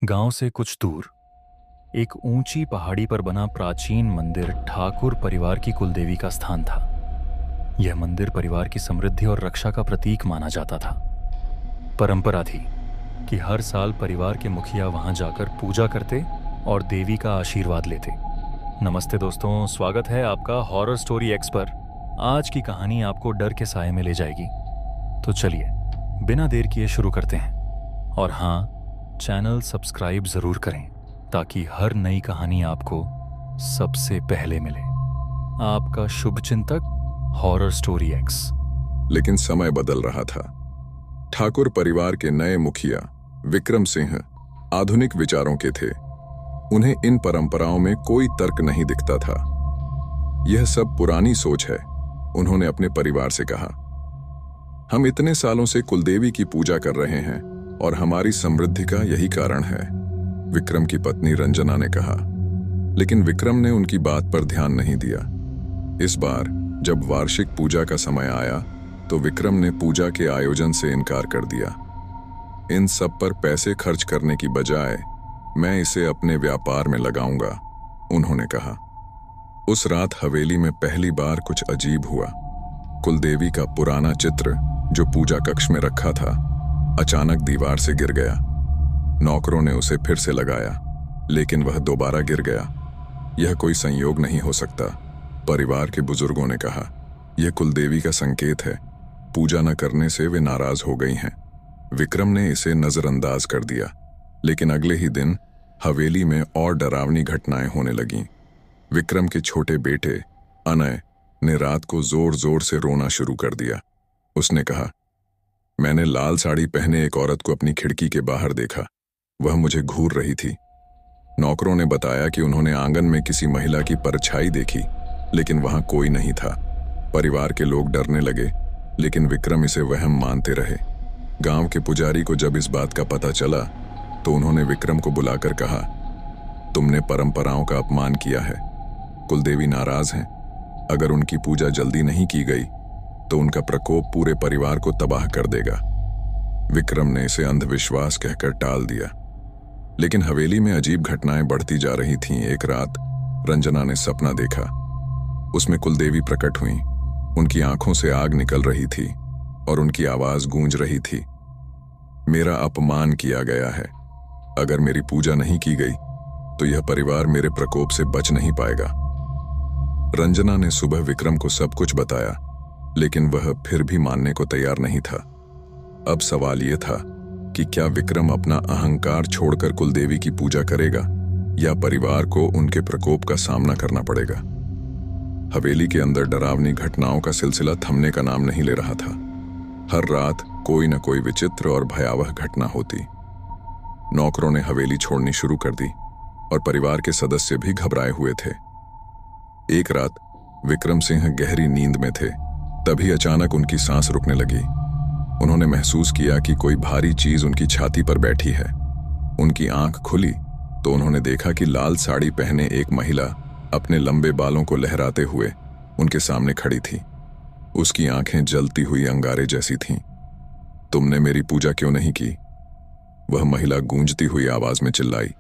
गांव से कुछ दूर एक ऊंची पहाड़ी पर बना प्राचीन मंदिर ठाकुर परिवार की कुलदेवी का स्थान था। यह मंदिर परिवार की समृद्धि और रक्षा का प्रतीक माना जाता था। परंपरा थी कि हर साल परिवार के मुखिया वहां जाकर पूजा करते और देवी का आशीर्वाद लेते। नमस्ते दोस्तों, स्वागत है आपका हॉरर स्टोरी एक्स पर। आज की कहानी आपको डर के साए में ले जाएगी। तो चलिए बिना देर किए शुरू करते हैं। और हाँ, चैनल सब्सक्राइब जरूर करें ताकि हर नई कहानी आपको सबसे पहले मिले। आपका शुभचिंतक, हॉरर स्टोरी एक्स। लेकिन समय बदल रहा था। ठाकुर परिवार के नए मुखिया विक्रम सिंह आधुनिक विचारों के थे। उन्हें इन परंपराओं में कोई तर्क नहीं दिखता था। यह सब पुरानी सोच है, उन्होंने अपने परिवार से कहा। हम इतने सालों से कुलदेवी की पूजा कर रहे हैं और हमारी समृद्धि का यही कारण है, विक्रम की पत्नी रंजना ने कहा। लेकिन विक्रम ने उनकी बात पर ध्यान नहीं दिया। इस बार जब वार्षिक पूजा का समय आया तो विक्रम ने पूजा के आयोजन से इनकार कर दिया। इन सब पर पैसे खर्च करने की बजाय मैं इसे अपने व्यापार में लगाऊंगा, उन्होंने कहा। उस रात हवेली में पहली बार कुछ अजीब हुआ। कुलदेवी का पुराना चित्र जो पूजा कक्ष में रखा था, अचानक दीवार से गिर गया। नौकरों ने उसे फिर से लगाया, लेकिन वह दोबारा गिर गया। यह कोई संयोग नहीं हो सकता, परिवार के बुजुर्गों ने कहा। यह कुलदेवी का संकेत है। पूजा न करने से वे नाराज हो गई हैं। विक्रम ने इसे नजरअंदाज कर दिया, लेकिन अगले ही दिन हवेली में और डरावनी घटनाएं होने लगीं। विक्रम के छोटे बेटे अनय ने रात को जोर जोर से रोना शुरू कर दिया। उसने कहा, मैंने लाल साड़ी पहने एक औरत को अपनी खिड़की के बाहर देखा। वह मुझे घूर रही थी। नौकरों ने बताया कि उन्होंने आंगन में किसी महिला की परछाई देखी, लेकिन वहां कोई नहीं था। परिवार के लोग डरने लगे, लेकिन विक्रम इसे वहम मानते रहे। गांव के पुजारी को जब इस बात का पता चला तो उन्होंने विक्रम को बुलाकर कहा, तुमने परंपराओं का अपमान किया है। कुलदेवी नाराज हैं। अगर उनकी पूजा जल्दी नहीं की गई तो उनका प्रकोप पूरे परिवार को तबाह कर देगा। विक्रम ने इसे अंधविश्वास कहकर टाल दिया, लेकिन हवेली में अजीब घटनाएं बढ़ती जा रही थीं। एक रात रंजना ने सपना देखा। उसमें कुलदेवी प्रकट हुई। उनकी आंखों से आग निकल रही थी और उनकी आवाज गूंज रही थी, मेरा अपमान किया गया है। अगर मेरी पूजा नहीं की गई तो यह परिवार मेरे प्रकोप से बच नहीं पाएगा। रंजना ने सुबह विक्रम को सब कुछ बताया, लेकिन वह फिर भी मानने को तैयार नहीं था। अब सवाल यह था कि क्या विक्रम अपना अहंकार छोड़कर कुलदेवी की पूजा करेगा या परिवार को उनके प्रकोप का सामना करना पड़ेगा। हवेली के अंदर डरावनी घटनाओं का सिलसिला थमने का नाम नहीं ले रहा था। हर रात कोई न कोई विचित्र और भयावह घटना होती। नौकरों ने हवेली छोड़नी शुरू कर दी और परिवार के सदस्य भी घबराए हुए थे। एक रात विक्रम सिंह गहरी नींद में थे, तभी अचानक उनकी सांस रुकने लगी। उन्होंने महसूस किया कि कोई भारी चीज उनकी छाती पर बैठी है। उनकी आंख खुली तो उन्होंने देखा कि लाल साड़ी पहने एक महिला अपने लंबे बालों को लहराते हुए उनके सामने खड़ी थी। उसकी आंखें जलती हुई अंगारे जैसी थीं। तुमने मेरी पूजा क्यों नहीं की? वह महिला गूंजती हुई आवाज में चिल्लाई।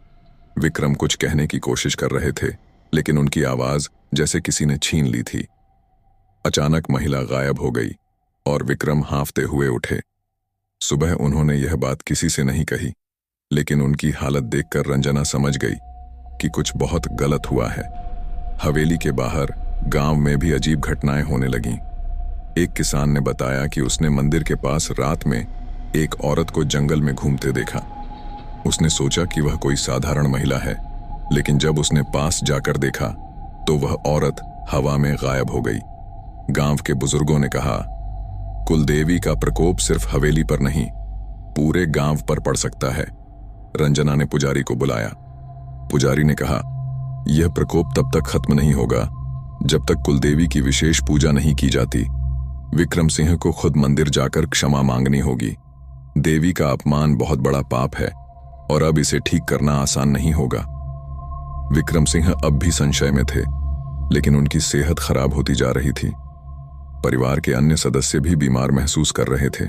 विक्रम कुछ कहने की कोशिश कर रहे थे, लेकिन उनकी आवाज जैसे किसी ने छीन ली थी। अचानक महिला गायब हो गई और विक्रम हांफते हुए उठे। सुबह उन्होंने यह बात किसी से नहीं कही, लेकिन उनकी हालत देखकर रंजना समझ गई कि कुछ बहुत गलत हुआ है। हवेली के बाहर गांव में भी अजीब घटनाएं होने लगीं। एक किसान ने बताया कि उसने मंदिर के पास रात में एक औरत को जंगल में घूमते देखा। उसने सोचा कि वह कोई साधारण महिला है, लेकिन जब उसने पास जाकर देखा तो वह औरत हवा में गायब हो गई। गांव के बुजुर्गों ने कहा, कुलदेवी का प्रकोप सिर्फ हवेली पर नहीं, पूरे गांव पर पड़ सकता है। रंजना ने पुजारी को बुलाया। पुजारी ने कहा, यह प्रकोप तब तक खत्म नहीं होगा जब तक कुलदेवी की विशेष पूजा नहीं की जाती। विक्रम सिंह को खुद मंदिर जाकर क्षमा मांगनी होगी। देवी का अपमान बहुत बड़ा पाप है और अब इसे ठीक करना आसान नहीं होगा। विक्रम सिंह अब भी संशय में थे, लेकिन उनकी सेहत खराब होती जा रही थी। परिवार के अन्य सदस्य भी बीमार महसूस कर रहे थे।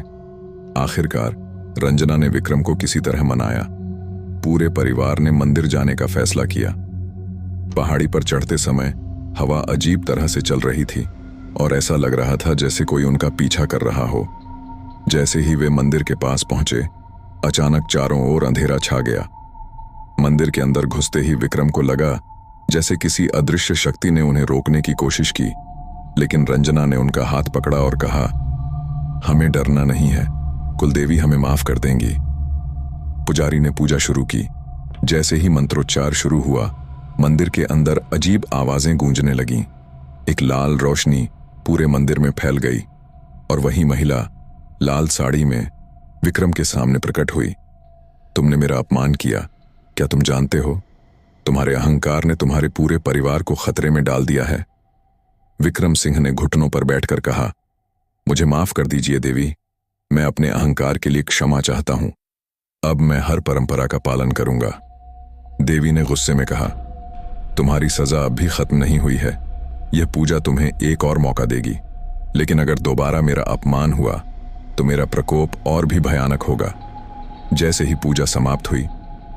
आखिरकार रंजना ने विक्रम को किसी तरह मनाया। पूरे परिवार ने मंदिर जाने का फैसला किया। पहाड़ी पर चढ़ते समय हवा अजीब तरह से चल रही थी और ऐसा लग रहा था जैसे कोई उनका पीछा कर रहा हो। जैसे ही वे मंदिर के पास पहुंचे, अचानक चारों ओर अंधेरा छा गया। मंदिर के अंदर घुसते ही विक्रम को लगा जैसे किसी अदृश्य शक्ति ने उन्हें रोकने की कोशिश की, लेकिन रंजना ने उनका हाथ पकड़ा और कहा, हमें डरना नहीं है, कुलदेवी हमें माफ कर देंगी। पुजारी ने पूजा शुरू की। जैसे ही मंत्रोच्चार शुरू हुआ, मंदिर के अंदर अजीब आवाजें गूंजने लगीं। एक लाल रोशनी पूरे मंदिर में फैल गई और वही महिला लाल साड़ी में विक्रम के सामने प्रकट हुई। तुमने मेरा अपमान किया, क्या तुम जानते हो तुम्हारे अहंकार ने तुम्हारे पूरे परिवार को खतरे में डाल दिया है। विक्रम सिंह ने घुटनों पर बैठकर कहा, मुझे माफ कर दीजिए देवी, मैं अपने अहंकार के लिए क्षमा चाहता हूं। अब मैं हर परंपरा का पालन करूंगा। देवी ने गुस्से में कहा, तुम्हारी सजा अब भी खत्म नहीं हुई है। यह पूजा तुम्हें एक और मौका देगी, लेकिन अगर दोबारा मेरा अपमान हुआ तो मेरा प्रकोप और भी भयानक होगा। जैसे ही पूजा समाप्त हुई,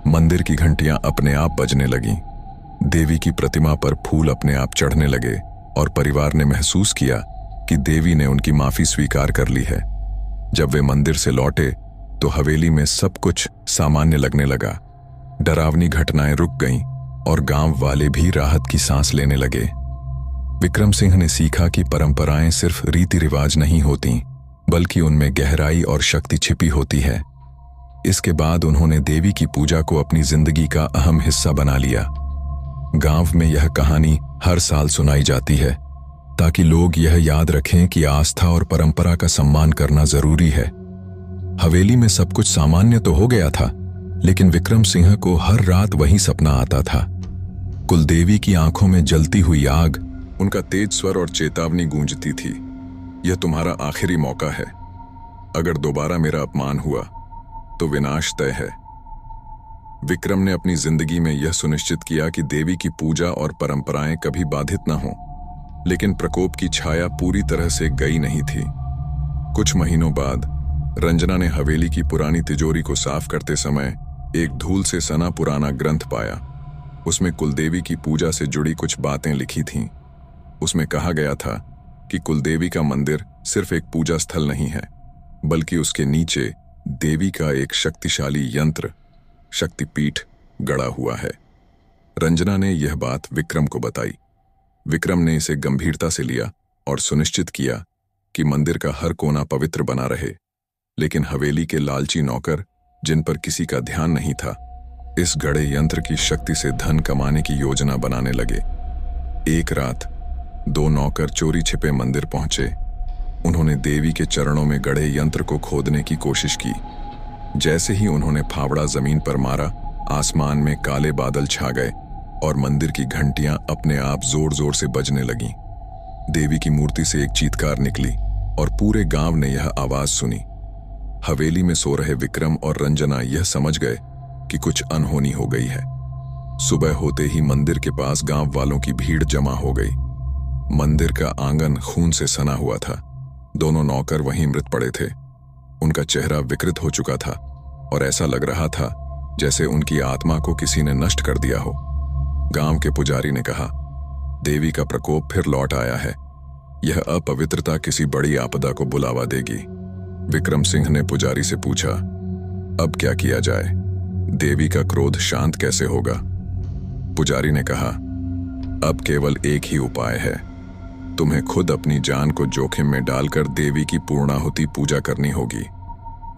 मंदिर की घंटियां अपने आप बजने लगीं। देवी की प्रतिमा पर फूल अपने आप चढ़ने लगे और परिवार ने महसूस किया कि देवी ने उनकी माफी स्वीकार कर ली है। जब वे मंदिर से लौटे तो हवेली में सब कुछ सामान्य लगने लगा। डरावनी घटनाएं रुक गईं और गांव वाले भी राहत की सांस लेने लगे। विक्रम सिंह ने सीखा कि परंपराएं सिर्फ रीति रिवाज नहीं होती, बल्कि उनमें गहराई और शक्ति छिपी होती है। इसके बाद उन्होंने देवी की पूजा को अपनी जिंदगी का अहम हिस्सा बना लिया। गांव में यह कहानी हर साल सुनाई जाती है ताकि लोग यह याद रखें कि आस्था और परंपरा का सम्मान करना जरूरी है। हवेली में सब कुछ सामान्य तो हो गया था, लेकिन विक्रम सिंह को हर रात वही सपना आता था। कुलदेवी की आंखों में जलती हुई आग, उनका तेज स्वर और चेतावनी गूंजती थी, यह तुम्हारा आखिरी मौका है। अगर दोबारा मेरा अपमान हुआ तो विनाश तय है। विक्रम ने अपनी जिंदगी में यह सुनिश्चित किया कि देवी की पूजा और परंपराएं कभी बाधित न हों, लेकिन प्रकोप की छाया पूरी तरह से गई नहीं थी। कुछ महीनों बाद रंजना ने हवेली की पुरानी तिजोरी को साफ करते समय एक धूल से सना पुराना ग्रंथ पाया। उसमें कुलदेवी की पूजा से जुड़ी कुछ बातें लिखी थीं। उसमें कहा गया था कि कुलदेवी का मंदिर सिर्फ एक पूजा स्थल नहीं है, बल्कि उसके नीचे देवी का एक शक्तिशाली यंत्र, शक्तिपीठ गड़ा हुआ है। रंजना ने यह बात विक्रम को बताई। विक्रम ने इसे गंभीरता से लिया और सुनिश्चित किया कि मंदिर का हर कोना पवित्र बना रहे। लेकिन हवेली के लालची नौकर, जिन पर किसी का ध्यान नहीं था, इस गड़े यंत्र की शक्ति से धन कमाने की योजना बनाने लगे। एक रात दो नौकर चोरी छिपे मंदिर पहुंचे। उन्होंने देवी के चरणों में गड़े यंत्र को खोदने की कोशिश की। जैसे ही उन्होंने फावड़ा जमीन पर मारा, आसमान में काले बादल छा गए और मंदिर की घंटियां अपने आप जोर जोर से बजने लगीं। देवी की मूर्ति से एक चीत्कार निकली और पूरे गांव ने यह आवाज सुनी। हवेली में सो रहे विक्रम और रंजना यह समझ गए कि कुछ अनहोनी हो गई है। सुबह होते ही मंदिर के पास गांव वालों की भीड़ जमा हो गई। मंदिर का आंगन खून से सना हुआ था। दोनों नौकर वहीं मृत पड़े थे। उनका चेहरा विकृत हो चुका था और ऐसा लग रहा था जैसे उनकी आत्मा को किसी ने नष्ट कर दिया हो। गांव के पुजारी ने कहा, देवी का प्रकोप फिर लौट आया है। यह अपवित्रता किसी बड़ी आपदा को बुलावा देगी। विक्रम सिंह ने पुजारी से पूछा, अब क्या किया जाए? देवी का क्रोध शांत कैसे होगा? पुजारी ने कहा, अब केवल एक ही उपाय है। तुम्हें खुद अपनी जान को जोखिम में डालकर देवी की पूर्णाहुति पूजा करनी होगी।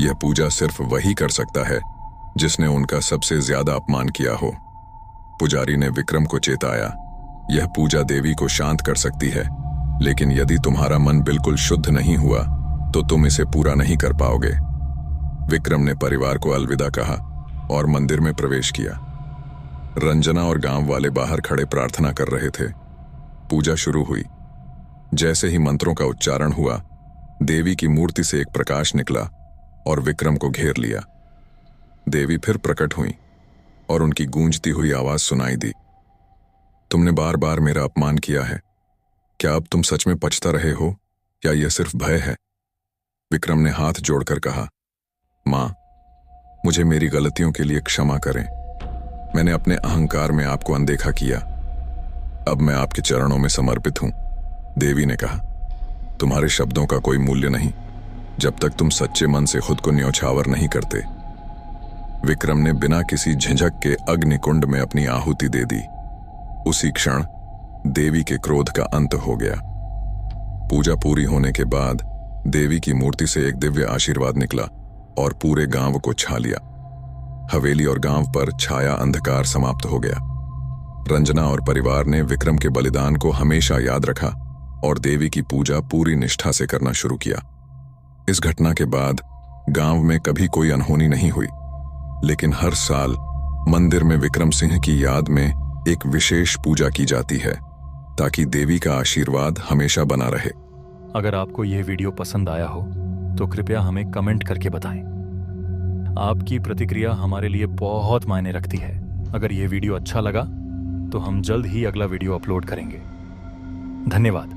यह पूजा सिर्फ वही कर सकता है जिसने उनका सबसे ज्यादा अपमान किया हो। पुजारी ने विक्रम को चेताया, यह पूजा देवी को शांत कर सकती है, लेकिन यदि तुम्हारा मन बिल्कुल शुद्ध नहीं हुआ तो तुम इसे पूरा नहीं कर पाओगे। विक्रम ने परिवार को अलविदा कहा और मंदिर में प्रवेश किया। रंजना और गांव वाले बाहर खड़े प्रार्थना कर रहे थे। पूजा शुरू हुई। जैसे ही मंत्रों का उच्चारण हुआ, देवी की मूर्ति से एक प्रकाश निकला और विक्रम को घेर लिया। देवी फिर प्रकट हुई और उनकी गूंजती हुई आवाज सुनाई दी, तुमने बार बार मेरा अपमान किया है। क्या अब तुम सच में पछता रहे हो या यह सिर्फ भय है? विक्रम ने हाथ जोड़कर कहा, मां, मुझे मेरी गलतियों के लिए क्षमा करें। मैंने अपने अहंकार में आपको अनदेखा किया। अब मैं आपके चरणों में समर्पित हूं। देवी ने कहा, तुम्हारे शब्दों का कोई मूल्य नहीं जब तक तुम सच्चे मन से खुद को न्यौछावर नहीं करते। विक्रम ने बिना किसी झिझक के अग्निकुंड में अपनी आहुति दे दी। उसी क्षण देवी के क्रोध का अंत हो गया। पूजा पूरी होने के बाद देवी की मूर्ति से एक दिव्य आशीर्वाद निकला और पूरे गांव को छा लिया। हवेली और गांव पर छाया अंधकार समाप्त हो गया। रंजना और परिवार ने विक्रम के बलिदान को हमेशा याद रखा और देवी की पूजा पूरी निष्ठा से करना शुरू किया। इस घटना के बाद गांव में कभी कोई अनहोनी नहीं हुई, लेकिन हर साल मंदिर में विक्रम सिंह की याद में एक विशेष पूजा की जाती है ताकि देवी का आशीर्वाद हमेशा बना रहे। अगर आपको यह वीडियो पसंद आया हो तो कृपया हमें कमेंट करके बताएं। आपकी प्रतिक्रिया हमारे लिए बहुत मायने रखती है। अगर यह वीडियो अच्छा लगा तो हम जल्द ही अगला वीडियो अपलोड करेंगे। धन्यवाद।